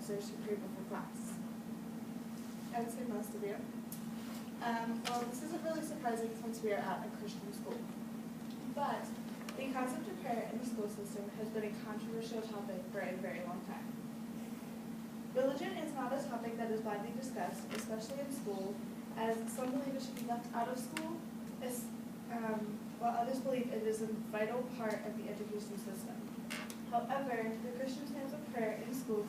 officers who pray before class. I would say most of you. Well, this isn't really surprising since we are at a Christian school. But the concept of prayer in the school system has been a controversial topic for a very long time. Religion is not a topic that is widely discussed, especially in school, as some believe it should be left out of school, while others believe it is a vital part of the education system. However, the Christian stance of prayer in school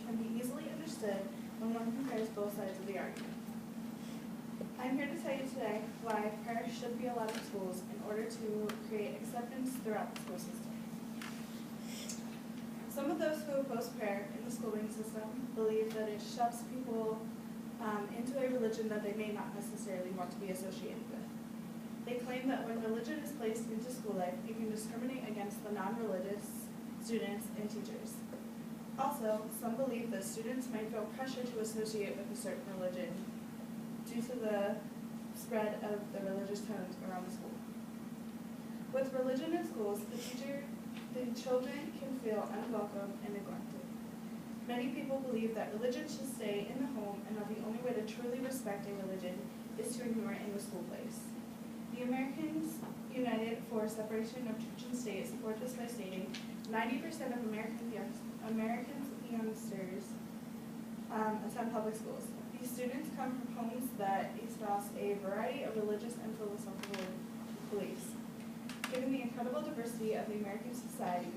can be easily understood when one compares both sides of the argument. I'm here to tell you today why prayer should be allowed in schools in order to create acceptance throughout the school system. Some of those who oppose prayer in the schooling system believe that it shoves people into a religion that they may not necessarily want to be associated with. They claim that when religion is placed into school life, it can discriminate against the non-religious students and teachers. Also, some believe that students might feel pressure to associate with a certain religion due to the spread of the religious tones around the school. With religion in schools, the children can feel unwelcome and neglected. Many people believe that religion should stay in the home and that the only way to truly respect a religion is to ignore it in the school place. The Americans United for Separation of Church and State support this by stating 90% of American youngsters attend public schools. These students come from homes that espouse a variety of religious and philosophical beliefs. Given the incredible diversity of the American society,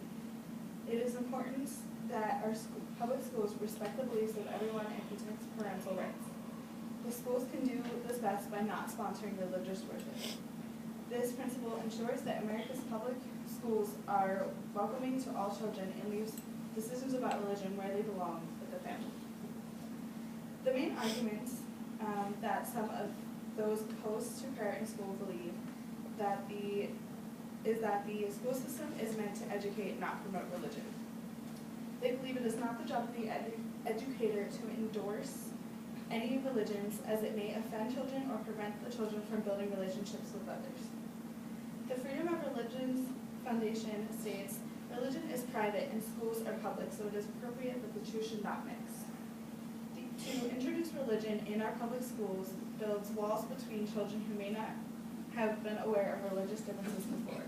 it is important that our public schools respect the beliefs of everyone and protect parental rights. The schools can do this best by not sponsoring religious worship. This principle ensures that America's public schools are welcoming to all children and leaves decisions about religion where they belong with the family. The main argument that some of those opposed to prayer in school believe is that the school system is meant to educate, not promote religion. They believe it is not the job of the educator to endorse any religions, as it may offend children or prevent the children from building relationships with others. The Freedom of Religions Foundation states, religion is private and schools are public, so it is appropriate that the two should not mix. To introduce religion in our public schools builds walls between children who may not have been aware of religious differences before.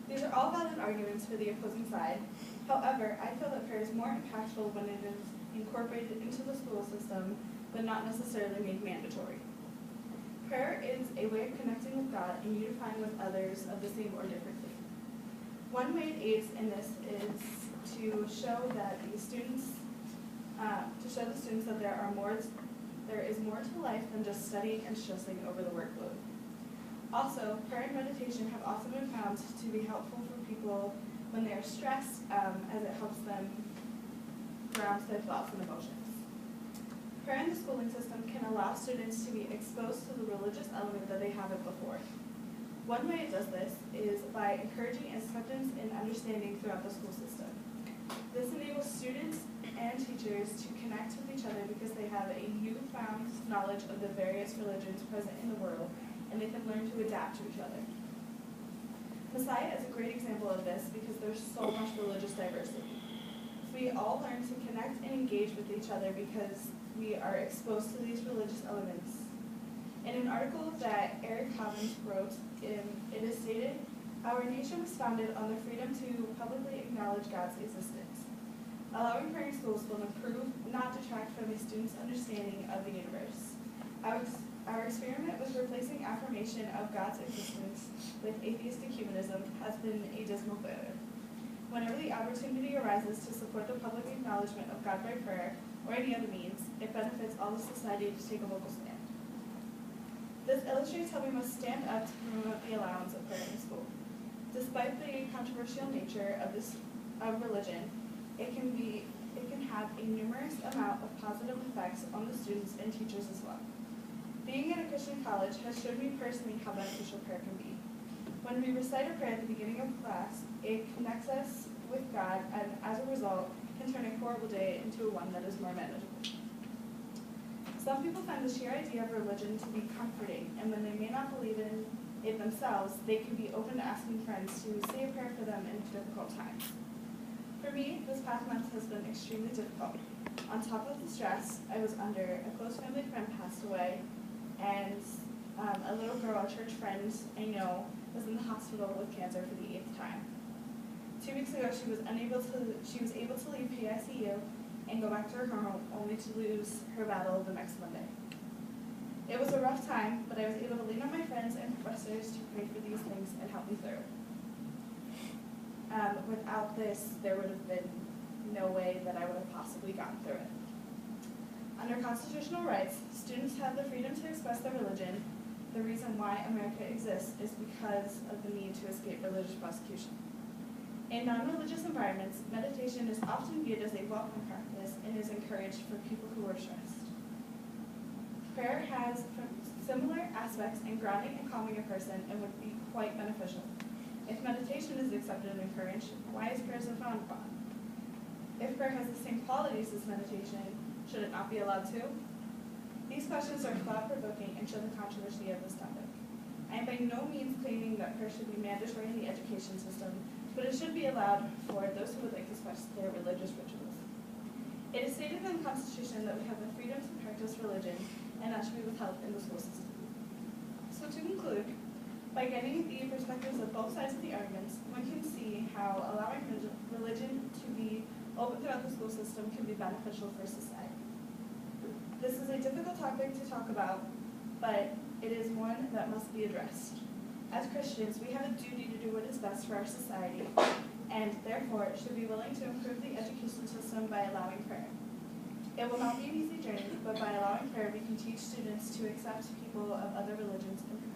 These are all valid arguments for the opposing side. However, I feel that prayer is more impactful when it is incorporated into the school system, but not necessarily made mandatory. Prayer is a way of connecting with God and unifying with others of the same or different faith. One way it aids in this is to show that the students that there is more to life than just studying and stressing over the workload. Also, prayer and meditation have also been found to be helpful for people when they are stressed, as it helps them ground their thoughts and emotions. Prayer in the schooling system can allow students to be exposed to the religious element that they haven't before. One way it does this is by encouraging acceptance and understanding throughout the school system. This enables students and teachers to connect with each other because they have a newfound knowledge of the various religions present in the world, and they can learn to adapt to each other. Messiah is a great example of this because there's so much religious diversity. We all learn to connect and engage with each other because we are exposed to these religious elements. In an article that Eric Collins wrote, it is stated, "Our nation was founded on the freedom to publicly acknowledge God's existence. Allowing prayer in schools will improve, not detract from a student's understanding of the universe. Our experiment with replacing affirmation of God's existence with atheistic humanism has been a dismal failure. Whenever the opportunity arises to support the public acknowledgement of God by prayer or any other means, it benefits all of society to take a vocal stand." This illustrates how we must stand up to promote the allowance of prayer in school. Despite the controversial nature of religion, it can have a numerous amount of positive effects on the students and teachers as well. Being at a Christian college has showed me personally how beneficial prayer can be. When we recite a prayer at the beginning of class, it connects us with God and as a result can turn a horrible day into one that is more manageable. Some people find the sheer idea of religion to be comforting, and when they may not believe in it themselves, they can be open to asking friends to say a prayer for them in difficult times. For me, this past month has been extremely difficult. On top of the stress I was under, a close family friend passed away, and a little girl, a church friend I know, was in the hospital with cancer for the 8th time. 2 weeks ago, she was able to leave PICU and go back to her home, only to lose her battle the next Monday. It was a rough time, but I was able to lean on my friends and professors to pray for these things and help me through. Without this, there would have been no way that I would have possibly gotten through it. Under constitutional rights, students have the freedom to express their religion. The reason why America exists is because of the need to escape religious prosecution. In non-religious environments, meditation is often viewed as a welcome practice and is encouraged for people who are stressed. Prayer has similar aspects in grounding and calming a person and would be quite beneficial. If meditation is accepted and encouraged, why is prayer so frowned upon? If prayer has the same qualities as meditation, should it not be allowed to? These questions are thought-provoking and show the controversy of this topic. I am by no means claiming that prayer should be mandatory in the education system, but it should be allowed for those who would like to express their religious rituals. It is stated in the Constitution that we have the freedom to practice religion, and that should be withheld in the school system. So to conclude, by getting the perspectives of both sides of the arguments, one can see how allowing religion to be open throughout the school system can be beneficial for society. This is a difficult topic to talk about, but it is one that must be addressed. As Christians, we have a duty to do what is best for our society, and therefore should be willing to improve the education system by allowing prayer. It will not be an easy journey, but by allowing prayer, we can teach students to accept people of other religions and